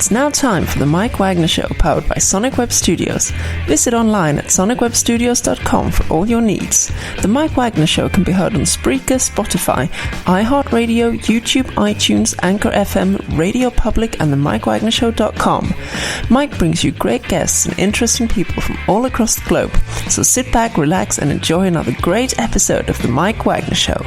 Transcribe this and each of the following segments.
It's now time for the Mike Wagner Show, powered by Sonic Web Studios. Visit online at sonicwebstudios.com for all your needs. The Mike Wagner Show can be heard on Spreaker, Spotify, iHeartRadio, YouTube, iTunes, Anchor FM, Radio Public, and the MikeWagnerShow.com. Mike brings you great guests and interesting people from all across the globe. So sit back, relax, and enjoy another great episode of the Mike Wagner Show.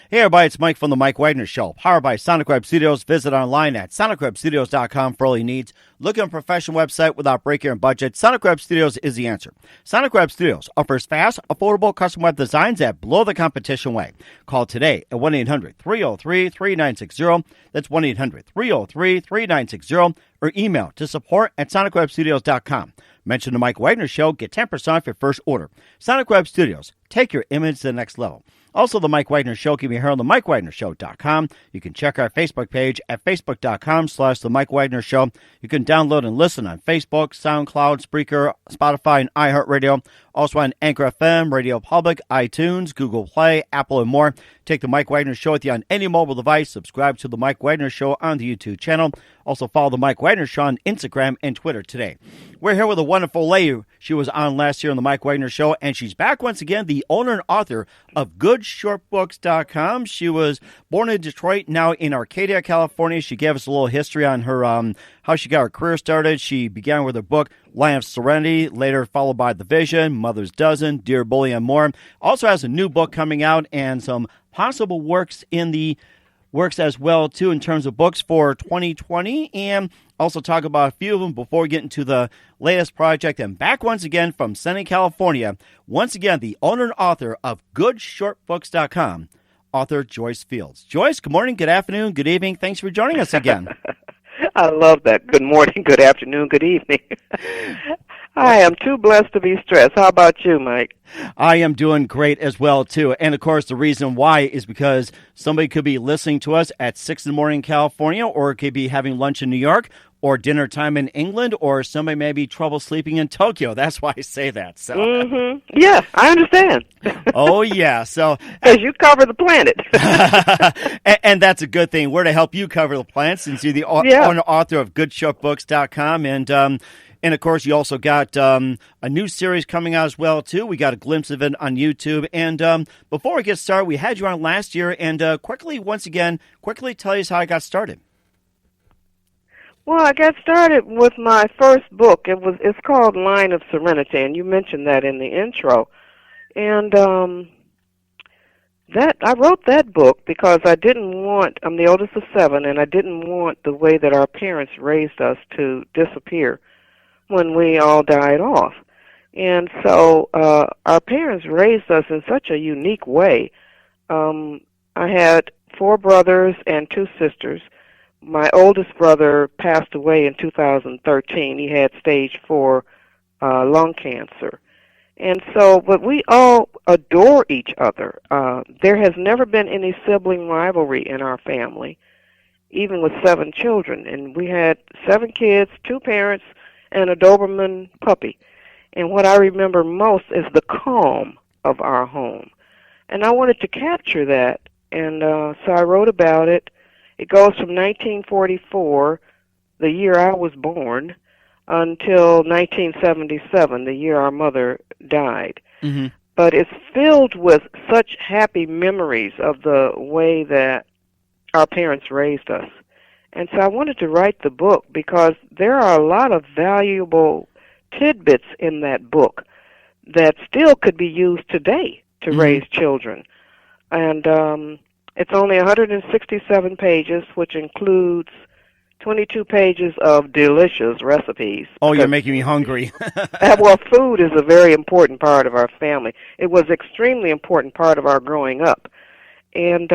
Hey everybody, it's Mike from the Mike Wagner Show, powered by Sonic Web Studios. Visit online at sonicwebstudios.com for all your needs. Looking at a professional website without breaking your budget? Sonic Web Studios is the answer. Sonic Web Studios offers fast, affordable custom web designs that blow the competition away. Call today at 1-800-303-3960. That's 1-800-303-3960. Or email to support@sonicwebstudios.com. Mention the Mike Wagner Show, get 10% off your first order. Sonic Web Studios, take your image to the next level. Also, the Mike Wagner Show can be heard on the MikeWagnerShow.com. You can check our Facebook page at Facebook.com/The Mike Wagner Show. You can download and listen on Facebook, SoundCloud, Spreaker, Spotify, and iHeartRadio. Also on Anchor FM, Radio Public, iTunes, Google Play, Apple, and more. Take the Mike Wagner Show with you on any mobile device. Subscribe to the Mike Wagner Show on the YouTube channel. Also follow the Mike Wagner Show on Instagram and Twitter today. We're here with a wonderful lady. She was on last year on the Mike Wagner Show, and she's back once again, the owner and author of GoodShortBooks.com. She was born in Detroit, now in Arcadia, California. She gave us a little history on her how she got her career started. She began with her book, Land of Serenity, later followed by The Vision, Mother's Dozen, Dear Bully, and more. Also has a new book coming out and some possible works in the works as well, too, in terms of books for 2020, and also talk about a few of them before we get into the latest project. And back once again from sunny California, once again, the owner and author of GoodShortBooks.com, author Joyce Fields. Joyce, good morning, good afternoon, good evening. Thanks for joining us again. I love that. Good morning, good afternoon, good evening. I am too blessed to be stressed. How about you, Mike? I am doing great as well, too. And, of course, the reason why is because somebody could be listening to us at 6 in the morning in California, or could be having lunch in New York, or dinner time in England, or somebody may be trouble sleeping in Tokyo. That's why I say that. So. Mm-hmm. Yeah, I understand. Oh, yeah. So, because you cover the planet. and that's a good thing. We're to help you cover the planet, since you're the owner author of GoodShortBooks.com. And, of course, you also got a new series coming out as well, too. We got a glimpse of it on YouTube. And before we get started, we had you on last year. And quickly tell us how I got started. Well, I got started with my first book. It's called Line of Serenity, and you mentioned that in the intro. And I wrote that book because I'm the oldest of 7, and I didn't want the way that our parents raised us to disappear when we all died off. And so our parents raised us in such a unique way. I had 4 brothers and 2 sisters. My oldest brother passed away in 2013. He had stage 4 lung cancer. And so, but we all adore each other. There has never been any sibling rivalry in our family, even with 7 children. And we had 7 kids, 2 parents, and a Doberman puppy. And what I remember most is the calm of our home. And I wanted to capture that, and so I wrote about it. It goes from 1944, the year I was born, until 1977, the year our mother died. Mm-hmm. But it's filled with such happy memories of the way that our parents raised us. And so I wanted to write the book because there are a lot of valuable tidbits in that book that still could be used today to raise children. And it's only 167 pages, which includes 22 pages of delicious recipes. Oh, you're making me hungry. Well, food is a very important part of our family. It was an extremely important part of our growing up. And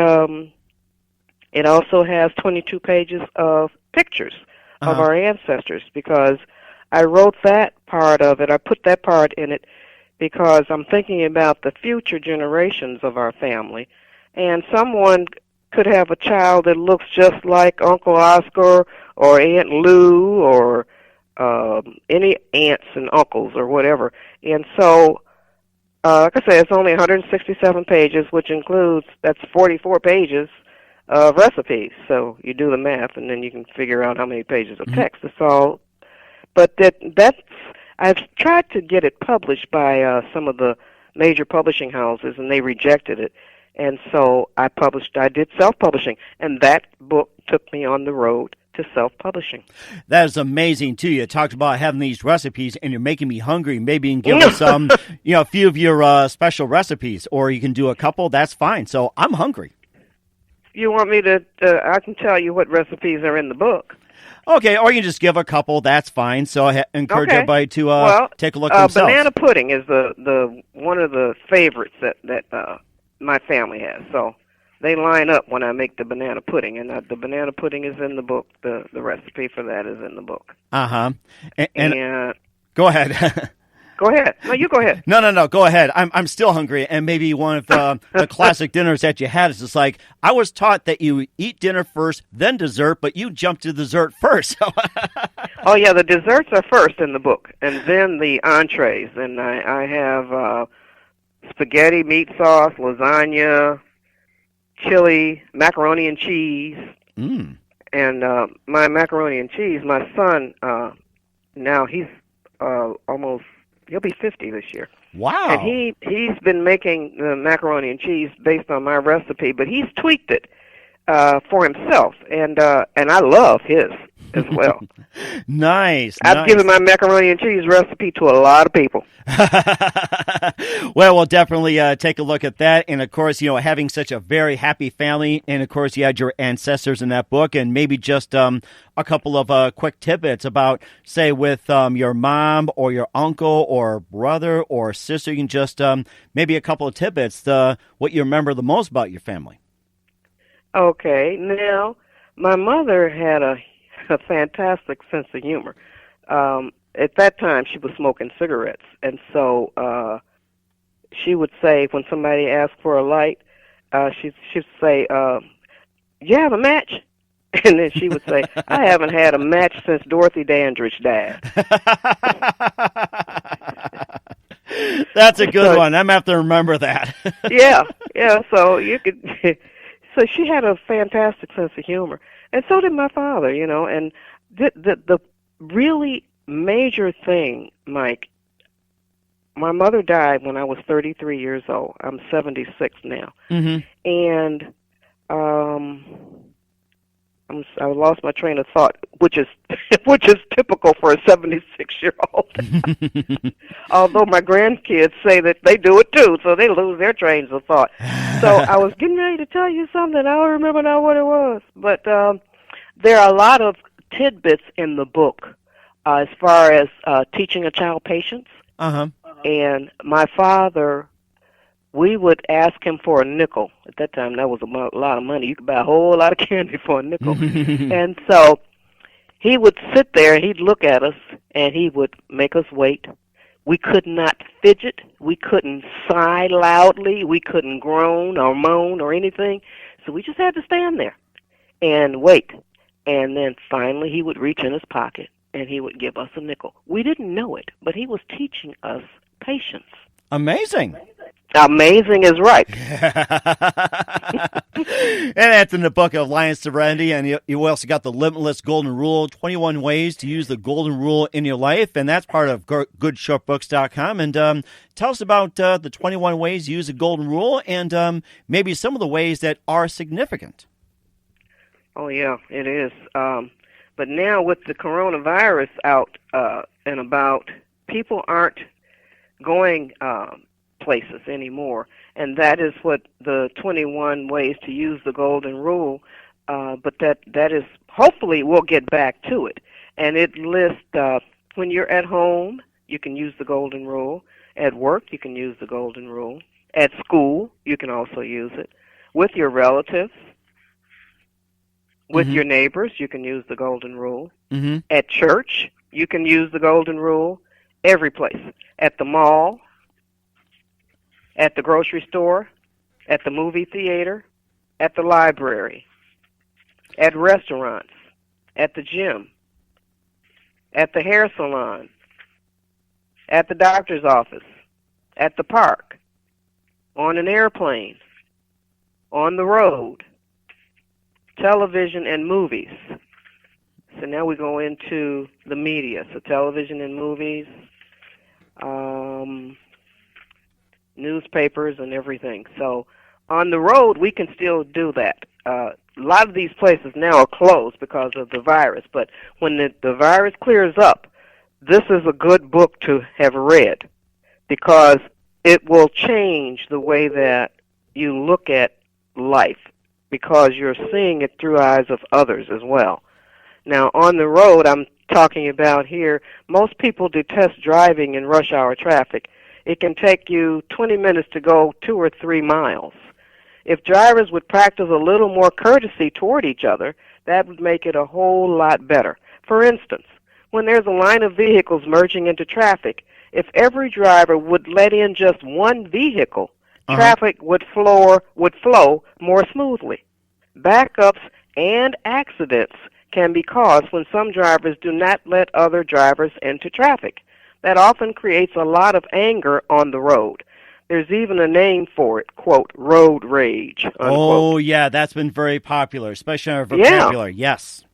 it also has 22 pages of pictures of our ancestors, because I wrote that part of it. I put that part in it because I'm thinking about the future generations of our family. And someone could have a child that looks just like Uncle Oscar or Aunt Lou or any aunts and uncles or whatever. And so Like I said, it's only 167 pages, which includes, that's 44 pages of recipes. So you do the math, and then you can figure out how many pages of text. It's all, but that's, I've tried to get it published by some of the major publishing houses, and they rejected it. And so I did self-publishing, and that book took me on the road to self-publishing. That is amazing, too. You talked about having these recipes, and you're making me hungry. Maybe you can give us a few of your special recipes, or you can do a couple. That's fine. So I'm hungry. You want me to, I can tell you what recipes are in the book. Okay, or you can just give a couple. That's fine. So I encourage everybody to take a look themselves. Banana pudding is the one of the favorites that my family has. So they line up when I make the banana pudding, and the banana pudding is in the book. The recipe for that is in the book. Uh-huh. And go ahead. Go ahead. No, you go ahead. No. Go ahead. I'm still hungry, and maybe one of the classic dinners that you had is just like, I was taught that you eat dinner first, then dessert, but you jumped to dessert first. Oh, yeah, the desserts are first in the book, and then the entrees. And I have spaghetti, meat sauce, lasagna, chili, macaroni and cheese. Mm. And my macaroni and cheese, my son, now he's he'll be 50 this year. Wow. And he's been making the macaroni and cheese based on my recipe, but he's tweaked it for himself, and I love his as well. Nice. I've given my macaroni and cheese recipe to a lot of people. Well, we'll definitely take a look at that. And, of course, having such a very happy family. And, of course, you had your ancestors in that book. And maybe just a couple of quick tidbits about, say, with your mom or your uncle or brother or sister. You can just maybe a couple of tidbits, what you remember the most about your family. Okay. Now, my mother had a fantastic sense of humor. At that time, she was smoking cigarettes, and so she would say, when somebody asked for a light, she'd say, "You have a match?" And then she would say, "I haven't had a match since Dorothy Dandridge died." That's a good one. I'm going to have to remember that. yeah. So you could. So she had a fantastic sense of humor, and so did my father. And the really major thing, Mike. My mother died when I was 33 years old. I'm 76 now, and I lost my train of thought, which is typical for a 76-year-old. Although my grandkids say that they do it too, so they lose their trains of thought. So I was getting ready to tell you something. I don't remember now what it was, but there are a lot of tidbits in the book as far as teaching a child patience. Uh-huh. And my father, we would ask him for a nickel. At that time, that was a lot of money. You could buy a whole lot of candy for a nickel. And so he would sit there, and he'd look at us, and he would make us wait. We could not fidget. We couldn't sigh loudly. We couldn't groan or moan or anything. So we just had to stand there and wait. And then finally he would reach in his pocket, and he would give us a nickel. We didn't know it, but he was teaching us patience. Amazing. Amazing is right. And that's in the book of Lion Serenity. And you also got the Limitless Golden Rule, 21 ways to use the golden rule in your life. And that's part of goodshortbooks.com. And tell us about the 21 ways to use the golden rule and maybe some of the ways that are significant. Oh, yeah, it is. But now with the coronavirus out and about, people aren't going places anymore, and that is what the 21 ways to use the golden rule, but that is, hopefully we'll get back to it. And it lists when you're at home, you can use the golden rule. At work, you can use the golden rule. At school, you can also use it. With your relatives, with your neighbors, you can use the golden rule. At church, you can use the golden rule. Every place. At the mall, at the grocery store, at the movie theater, at the library, at restaurants, at the gym, at the hair salon, at the doctor's office, at the park, on an airplane, on the road, television and movies. So now we go into the media. So television and movies, newspapers and everything. So on the road, we can still do that. A lot of these places now are closed because of the virus, but when the virus clears up, this is a good book to have read because it will change the way that you look at life because you're seeing it through eyes of others as well. Now, on the road, I'm talking about here, most people detest driving in rush hour traffic. It can take you 20 minutes to go 2 or 3 miles. If drivers would practice a little more courtesy toward each other, that would make it a whole lot better. For instance, when there's a line of vehicles merging into traffic, if every driver would let in just one vehicle, traffic would flow more smoothly. Backups and accidents can be caused when some drivers do not let other drivers into traffic. That often creates a lot of anger on the road. There's even a name for it, quote, road rage, unquote. Oh, yeah, that's been very popular, especially in our vocabulary, yes.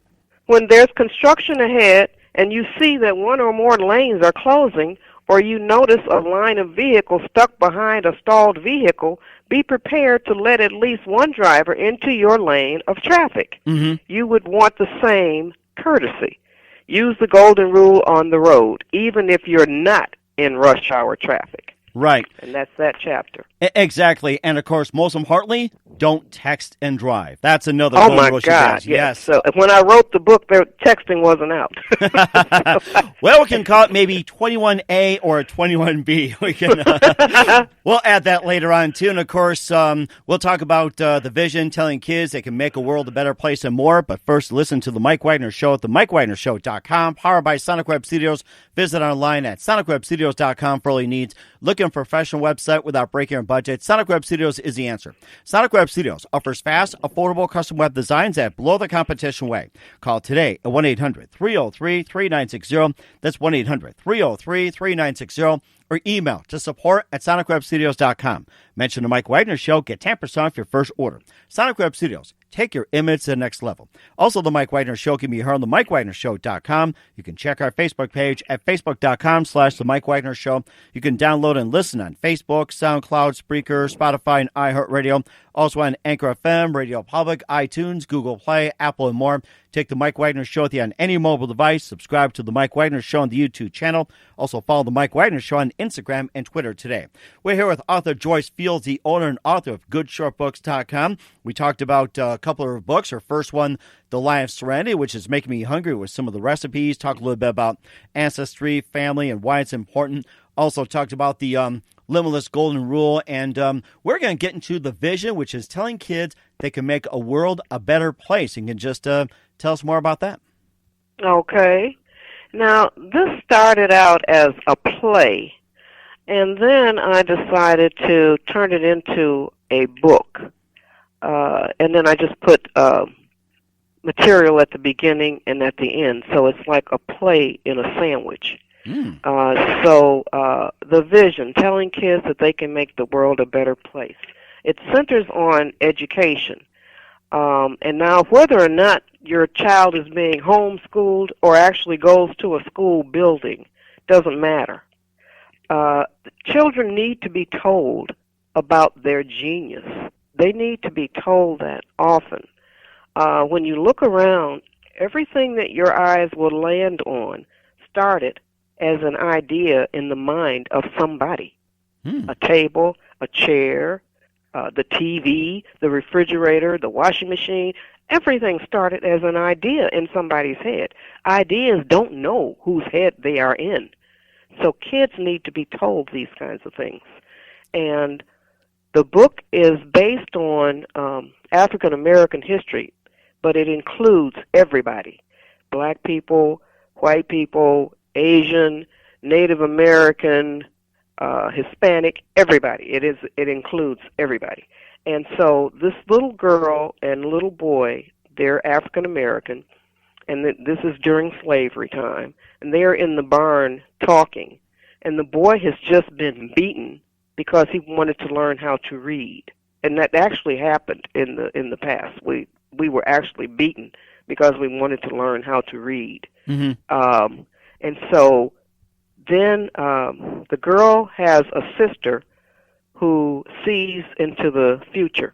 When there's construction ahead and you see that one or more lanes are closing, or you notice a line of vehicles stuck behind a stalled vehicle, be prepared to let at least one driver into your lane of traffic. You would want the same courtesy. Use the golden rule on the road, even if you're not in rush hour traffic. Right. And that's that chapter. Exactly. And, of course, most importantly, don't text and drive. That's another Oh, golden my rule. God, yes. So when I wrote the book, texting wasn't out. Well, we can call it maybe 21A or 21B. We can, we'll add that later on, too. And, of course, we'll talk about the vision, telling kids they can make a world a better place and more. But first, listen to The Mike Wagner Show at themikewagnershow.com, powered by Sonic Web Studios. Visit online at sonicwebstudios.com for all your needs. Looking for a professional website without breaking your budget? Sonic Web Studios is the answer. Sonic Web Studios offers fast, affordable custom web designs that blow the competition away. Call today at 1-800-303-3960. That's 1-800-303-3960. Or email to support@sonicwebstudios.com. Mention the Mike Wagner Show. Get 10% off your first order. Sonic Web Studios. Take your image to the next level. Also, the Mike Wagner Show can be heard on the MikeWagnerShow.com. You can check our Facebook page at Facebook.com/The Mike Wagner Show. You can download and listen on Facebook, SoundCloud, Spreaker, Spotify, and iHeartRadio. Also on Anchor FM, Radio Public, iTunes, Google Play, Apple, and more. Take the Mike Wagner Show with you on any mobile device. Subscribe to the Mike Wagner Show on the YouTube channel. Also follow the Mike Wagner Show on Instagram and Twitter today. We're here with author Joyce Fields, the owner and author of GoodShortBooks.com. We talked about a couple of her books. Her first one, The Line of Serenity, which is making me hungry with some of the recipes. Talk a little bit about ancestry, family, and why it's important. Also talked about the Limitless Golden Rule. And we're going to get into the vision, which is telling kids they can make a world a better place. You can just tell us more about that. Okay. Now, this started out as a play, and then I decided to turn it into a book. And then I just put material at the beginning and at the end, so it's like a play in a sandwich. So the vision, telling kids that they can make the world a better place. It centers on education. And now whether or not your child is being homeschooled or actually goes to a school building doesn't matter. Children need to be told about their genius. They need to be told that often. When you look around, everything that your eyes will land on started as an idea in the mind of somebody. A table, a chair, the TV, the refrigerator, the washing machine, everything started as an idea in somebody's head. Ideas don't know whose head they are in. So kids need to be told these kinds of things. And the book is based on African American history, but it includes everybody. Black people, white people, Asian, Native American, Hispanic, everybody. It includes everybody. And so this little girl and little boy, they're African American, and this is during slavery time, and they're in the barn talking, and the boy has just been beaten because he wanted to learn how to read. And that actually happened in the past. We were actually beaten because we wanted to learn how to read. Mm-hmm. And so then the girl has a sister who sees into the future.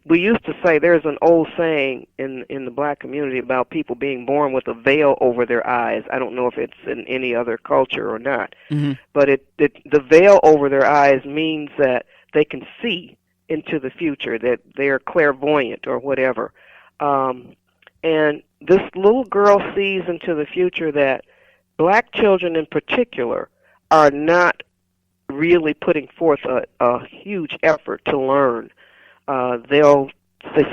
We used to say, there's an old saying in the black community about people being born with a veil over their eyes. I don't know if it's in any other culture or not. Mm-hmm. But the veil over their eyes means that they can see into the future, that they're clairvoyant or whatever. And this little girl sees into the future that black children in particular are not really putting forth a huge effort to learn. They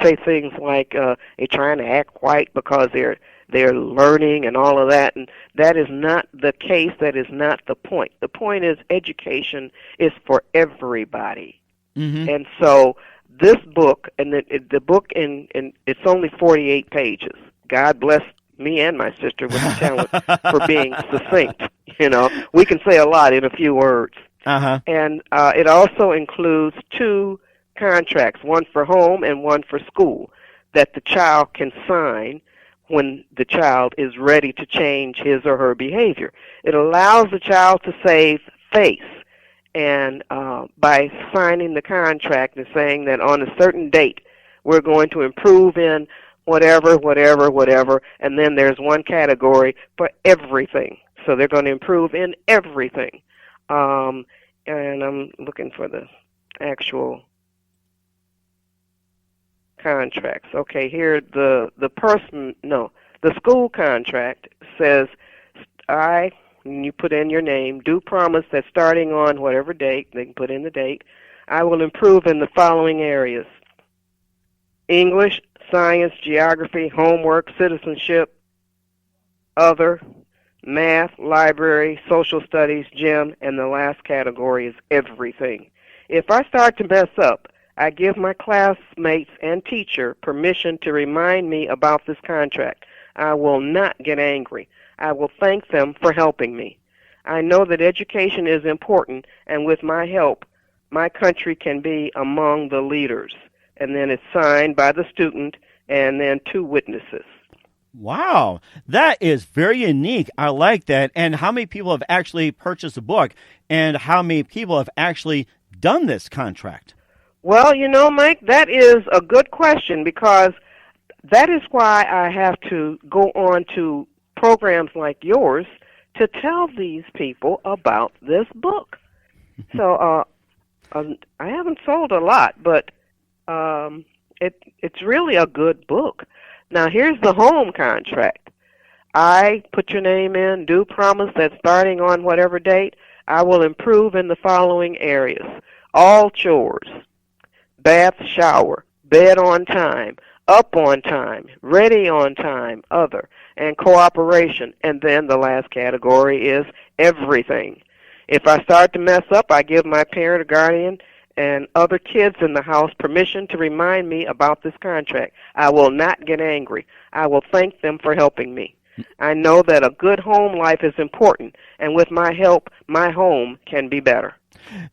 say things like they're trying to act white because they're learning and all of that, and that is not the case. That is not the point. The point is education is for everybody. Mm-hmm. And so this book, and the book in it's only 48 pages. God bless me and my sister with the talent for being succinct. We can say a lot in a few words. Uh-huh. And it also includes 2 contracts, one for home and one for school, that the child can sign when the child is ready to change his or her behavior. It allows the child to save face, and by signing the contract and saying that on a certain date we're going to improve in whatever, and then there's one category for everything. So they're going to improve in everything. And I'm looking for the actual contracts. Okay, here the school contract says, you put in your name, do promise that starting on whatever date, they can put in the date, I will improve in the following areas: English, science, geography, homework, citizenship, other, math, library, social studies, gym, and the last category is everything. If I start to mess up, I give my classmates and teacher permission to remind me about this contract. I will not get angry. I will thank them for helping me. I know that education is important, and with my help, my country can be among the leaders. And then it's signed by the student and then 2 witnesses. Wow, that is very unique. I like that. And how many people have actually purchased the book, and how many people have actually done this contract? Well, Mike, that is a good question, because that is why I have to go on to programs like yours to tell these people about this book. So I haven't sold a lot, but it's really a good book. Now, here's the home contract. I put your name in, do promise that starting on whatever date, I will improve in the following areas: all chores, bath, shower, bed on time, up on time, ready on time, other, and cooperation. And then the last category is everything. If I start to mess up, I give my parent or guardian and other kids in the house permission to remind me about this contract. I will not get angry. I will thank them for helping me. I know that a good home life is important, and with my help, my home can be better.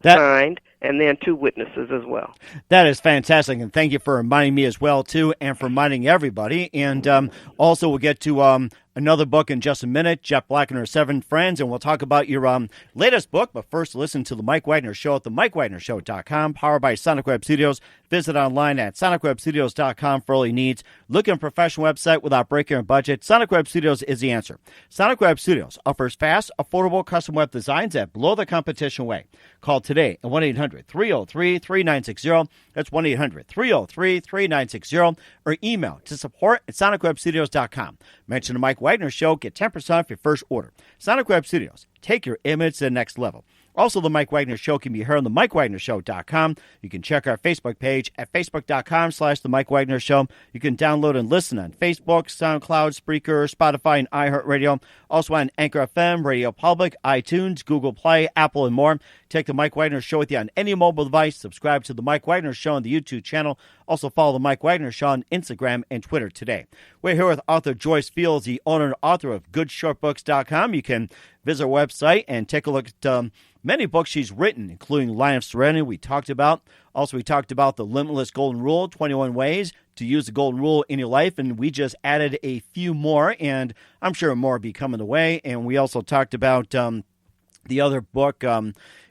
Signed, and then 2 witnesses as well. That is fantastic, and thank you for reminding me as well, too, and for reminding everybody. And also, we'll get to another book in just a minute, Jeff Black and Her 7 Friends, and we'll talk about your latest book. But first, listen to The Mike Wagner Show at themikewagnershow.com, powered by Sonic Web Studios. Visit online at sonicwebstudios.com for all your needs. Look at a professional website without breaking your budget. Sonic Web Studios is the answer. Sonic Web Studios offers fast, affordable custom web designs that blow the competition away. Call today at 1-800-303-3960. That's 1-800-303-3960. Or email to support@sonicwebstudios.com. Mention the Mike Wagner Show. Get 10% off your first order. Sonic Web Studios. Take your image to the next level. Also, the Mike Wagner Show can be heard on the MikeWagnerShow.com. You can check our Facebook page at Facebook.com/The Mike Wagner Show. You can download and listen on Facebook, SoundCloud, Spreaker, Spotify, and iHeartRadio. Also on Anchor FM, Radio Public, iTunes, Google Play, Apple, and more. Take the Mike Wagner Show with you on any mobile device. Subscribe to the Mike Wagner Show on the YouTube channel. Also follow the Mike Wagner Show on Instagram and Twitter today. We're here with author Joyce Fields, the owner and author of GoodShortBooks.com. You can visit her website and take a look at many books she's written, including Line of Serenity we talked about. Also, we talked about the Limitless Golden Rule, 21 ways to use the Golden Rule in your life, and we just added a few more, and I'm sure more will be coming the way. And we also talked about the other book.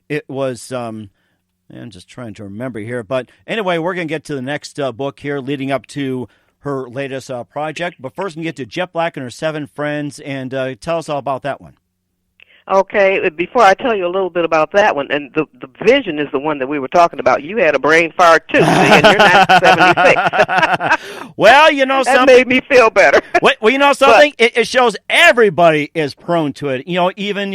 It was... I'm just trying to remember here. But anyway, we're going to get to the next book here leading up to her latest project. But first, we get to Jet Black and her 7 friends, and tell us all about that one. Okay, before I tell you a little bit about that one, and the vision is the one that we were talking about. You had a brain fart, too, see, and you're not 76. Well, you know something. That made me feel better. Well, you know something? It shows everybody is prone to it. You know, even,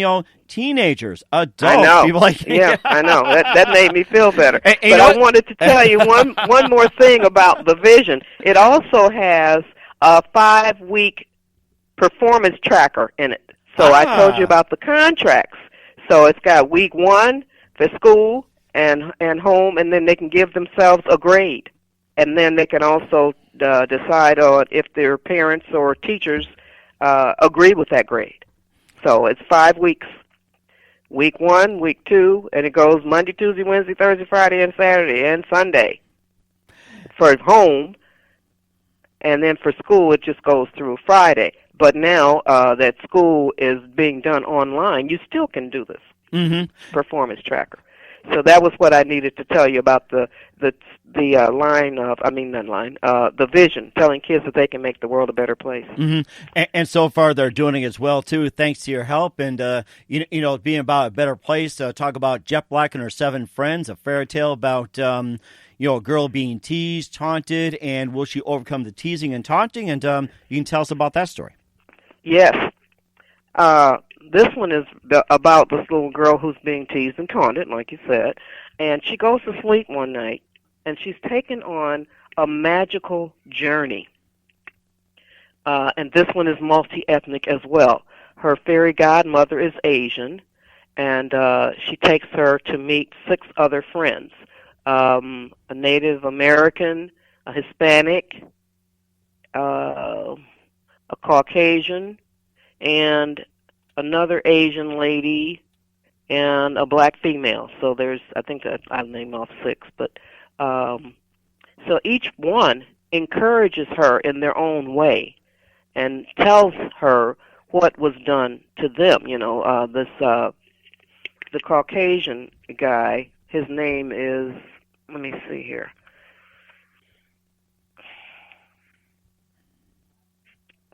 teenagers, adults. I know. People like, yeah, I know. That made me feel better. And but I wanted to tell you one more thing about the vision. It also has a 5-week performance tracker in it. So I told you about the contracts. So it's got week 1 for school and home, and then they can give themselves a grade. And then they can also decide on if their parents or teachers agree with that grade. So it's 5 weeks. Week 1, week 2, and it goes Monday, Tuesday, Wednesday, Thursday, Friday, and Saturday, and Sunday for home. And then for school, it just goes through Friday. But now that school is being done online, you still can do this performance tracker. So that was what I needed to tell you about the vision, telling kids that they can make the world a better place. And so far they're doing it as well too, thanks to your help. And being about a better place. Talk about Jet Black and her 7 friends, a fairy tale about a girl being teased, taunted, and will she overcome the teasing and taunting? And you can tell us about that story. Yes. This one is about this little girl who's being teased and taunted, like you said, and she goes to sleep one night, and she's taken on a magical journey. And this one is multi-ethnic as well. Her fairy godmother is Asian, and she takes her to meet 6 other friends, a Native American, a Hispanic, a Caucasian, and another Asian lady, and a black female. So there's, I think I've named off 6, but so each one encourages her in their own way and tells her what was done to them. The Caucasian guy, his name is, let me see here.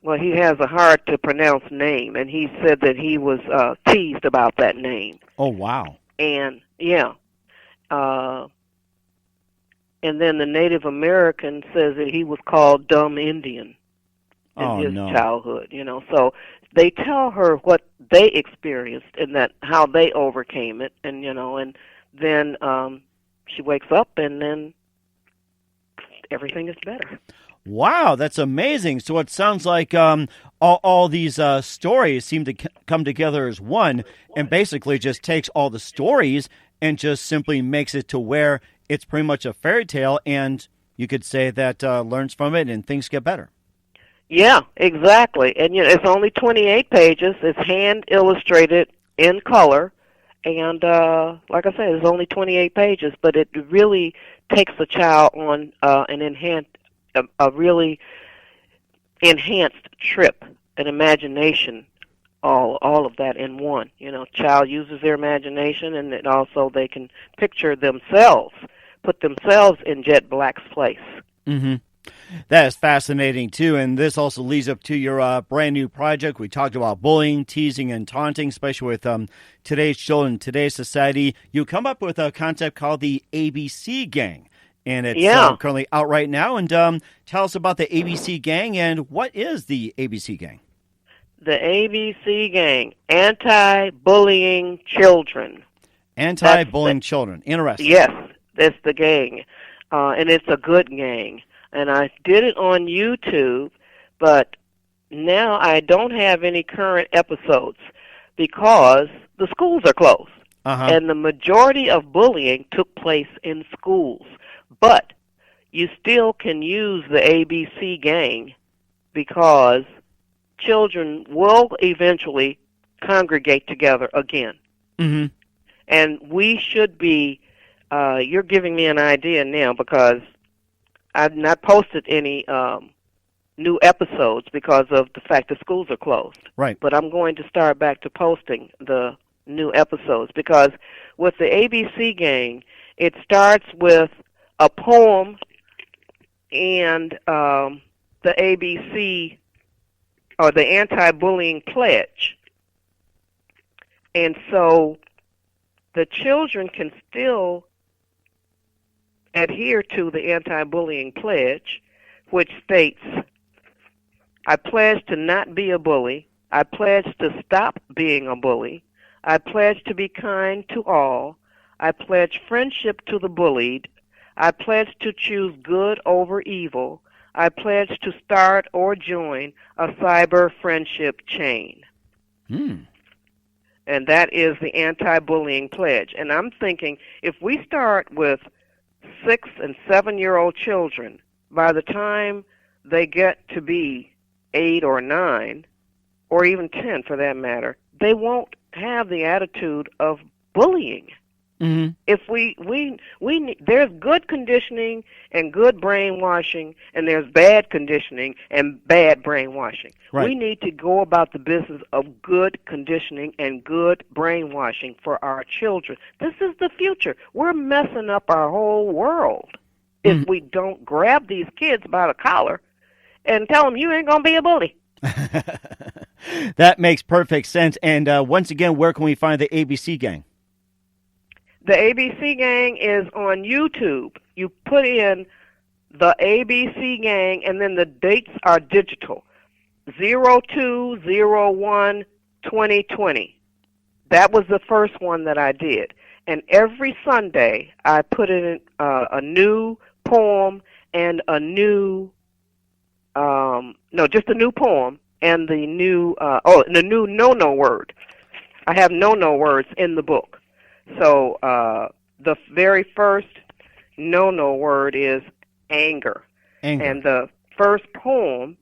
Well, he has a hard-to-pronounce name, and he said that he was teased about that name. Oh, wow. And, yeah. And then the Native American says that he was called Dumb Indian in his childhood, So they tell her what they experienced and how they overcame it, and, and then she wakes up, and then everything is better. Wow, that's amazing. So it sounds like all these stories seem to come together as one, and basically just takes all the stories and just simply makes it to where it's pretty much a fairy tale, and you could say that learns from it and things get better. Yeah, exactly. And it's only 28 pages. It's hand illustrated in color, and like I said, it's only 28 pages, but it really takes the child on a really enhanced trip, an imagination, all of that in one. Child uses their imagination, and it also they can picture themselves, put themselves in Jet Black's place. That is fascinating, too, and this also leads up to your brand new project. We talked about bullying, teasing, and taunting, especially with today's children, today's society. You come up with a concept called the ABC Gang. And it's currently out right now. And tell us about the ABC Gang, and what is the ABC Gang? The ABC Gang, Anti-Bullying Children. Anti-Bullying Children. Interesting. Yes, that's the gang. And it's a good gang. And I did it on YouTube, but now I don't have any current episodes because the schools are closed. And the majority of bullying took place in schools. But you still can use the ABC Gang because children will eventually congregate together again. Mm-hmm. And we should be, you're giving me an idea now because I've not posted any new episodes because of the fact that schools are closed. Right. But I'm going to start back to posting the new episodes because with the ABC Gang, it starts with a poem and the ABC or the anti-bullying pledge. And so the children can still adhere to the anti-bullying pledge, which states, I pledge to not be a bully. I pledge to stop being a bully. I pledge to be kind to all. I pledge friendship to the bullied. I pledge to choose good over evil. I pledge to start or join a cyber friendship chain. And that is the anti-bullying pledge. And I'm thinking if we start with 6- and 7-year-old children, by the time they get to be 8 or 9, or even 10 for that matter, they won't have the attitude of bullying. Mm-hmm. If we there's good conditioning and good brainwashing, and there's bad conditioning and bad brainwashing. Right. We need to go about the business of good conditioning and good brainwashing for our children. This is the future. We're messing up our whole world if we don't grab these kids by the collar and tell them you ain't gonna be a bully. That makes perfect sense. And once again, where can we find the ABC Gang? The ABC Gang is on YouTube. You put in the ABC Gang, and then the dates are digital. 02/01/2020. That was the first one that I did. And every Sunday, I put in a new poem and a new, just a new poem and the new, the new no-no word. I have no-no words in the book. So the very first no-no word is anger. And the first poem,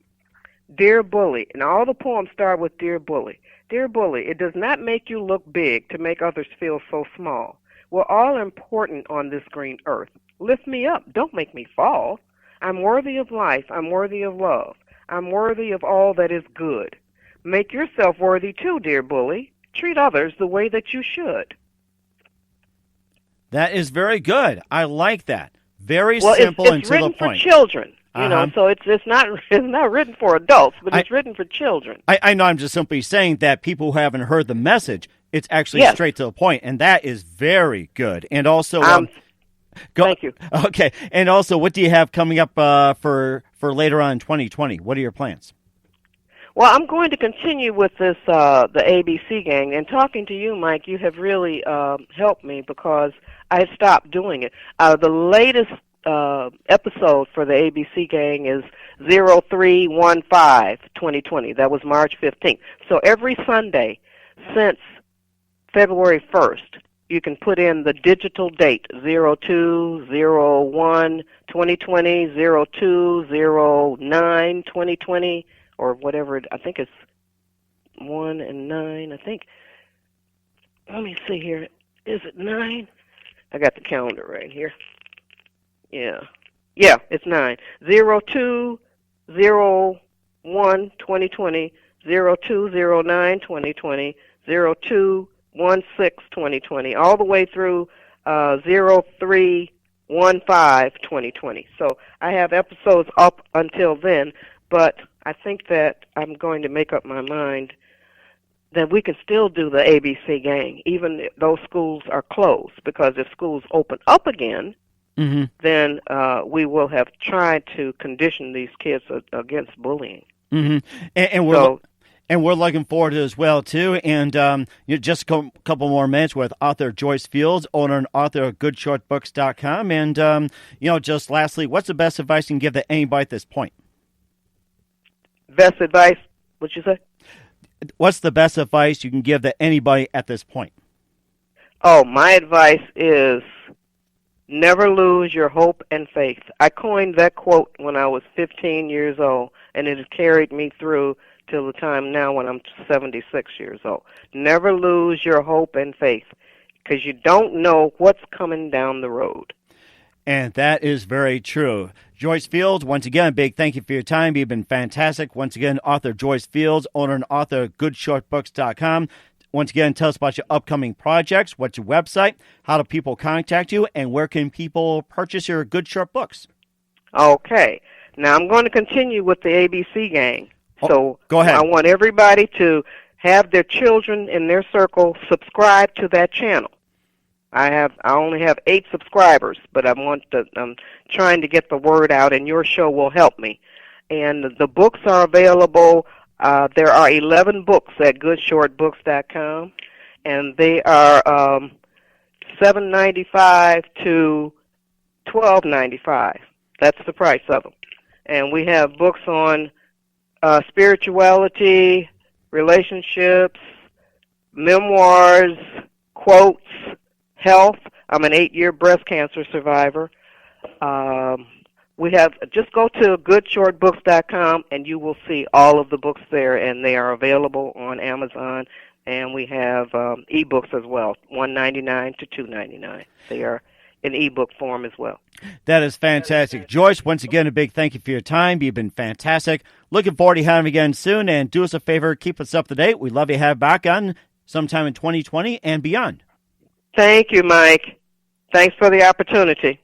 Dear Bully, and all the poems start with Dear Bully. Dear Bully, it does not make you look big to make others feel so small. We're all important on this green earth. Lift me up, don't make me fall. I'm worthy of life, I'm worthy of love. I'm worthy of all that is good. Make yourself worthy too, dear bully. Treat others the way that you should. That is very good. I like that. Very simple and to the point. It's written for children, you know, so it's not written for adults, but it's written for children. I know. I'm just simply saying that people who haven't heard the message, it's actually straight to the point, and that is very good. And also, thank you. Okay, and also, what do you have coming up for later on in 2020? What are your plans? Well, I'm going to continue with this, the ABC Gang, and talking to you, Mike, you have really helped me because I had stopped doing it. The latest episode for the ABC Gang is 03/15/2020. That was March 15th. So every Sunday since February 1st, you can put in the digital date, 02/01/2020, 02/09/2020, or whatever. I think it's 1 and 9. I think. Let me see here. Is it 9? I got the calendar right here. Yeah, it's 9. 02/01/2020, 02/09/2020, 02/16/2020, all the way through 03/15/2020. So I have episodes up until then, but I think that I'm going to make up my mind that we can still do the ABC Gang, even though schools are closed, because if schools open up again, then we will have tried to condition these kids against bullying. And we're looking forward to it as well, too. And just a couple more minutes with author Joyce Fields, owner and author of GoodShortBooks.com. And, just lastly, what's the best advice you can give to anybody at this point? Best advice? What'd you say? What's the best advice you can give to anybody at this point? Oh, my advice is never lose your hope and faith. I coined that quote when I was 15 years old, and it has carried me through till the time now when I'm 76 years old. Never lose your hope and faith, because you don't know what's coming down the road. And that is very true. Joyce Fields, once again, big thank you for your time. You've been fantastic. Once again, author Joyce Fields, owner and author of GoodShortBooks.com. Once again, tell us about your upcoming projects, what's your website, how do people contact you, and where can people purchase your Good Short books? Okay. Now I'm going to continue with the ABC gang. So go ahead. I want everybody to have their children in their circle subscribe to that channel. I only have 8 subscribers, but I'm trying to get the word out, and your show will help me. And the books are available. There are 11 books at GoodShortBooks.com, and they are $7.95 to $12.95. That's the price of them. And we have books on spirituality, relationships, memoirs, quotes, health. I'm an 8-year breast cancer survivor. Just go to GoodShortBooks.com and you will see all of the books there, and they are available on Amazon. And we have e-books as well, $1.99 to $2.99. They are in e-book form as well. That is fantastic. Joyce, once again, a big thank you for your time. You've been fantastic. Looking forward to having you again soon, and do us a favor, keep us up to date. We'd love to have back on sometime in 2020 and beyond. Thank you, Mike. Thanks for the opportunity.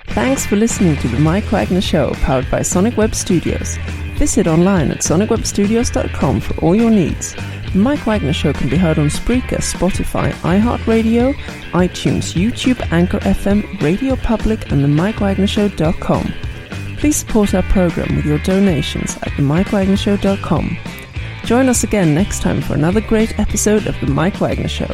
Thanks for listening to the Mike Wagner Show, powered by Sonic Web Studios. Visit online at sonicwebstudios.com for all your needs. The Mike Wagner Show can be heard on Spreaker, Spotify, iHeartRadio, iTunes, YouTube, Anchor FM, Radio Public, and themikewagnershow.com. Please support our program with your donations at themikewagnershow.com. Join us again next time for another great episode of The Mike Wagner Show.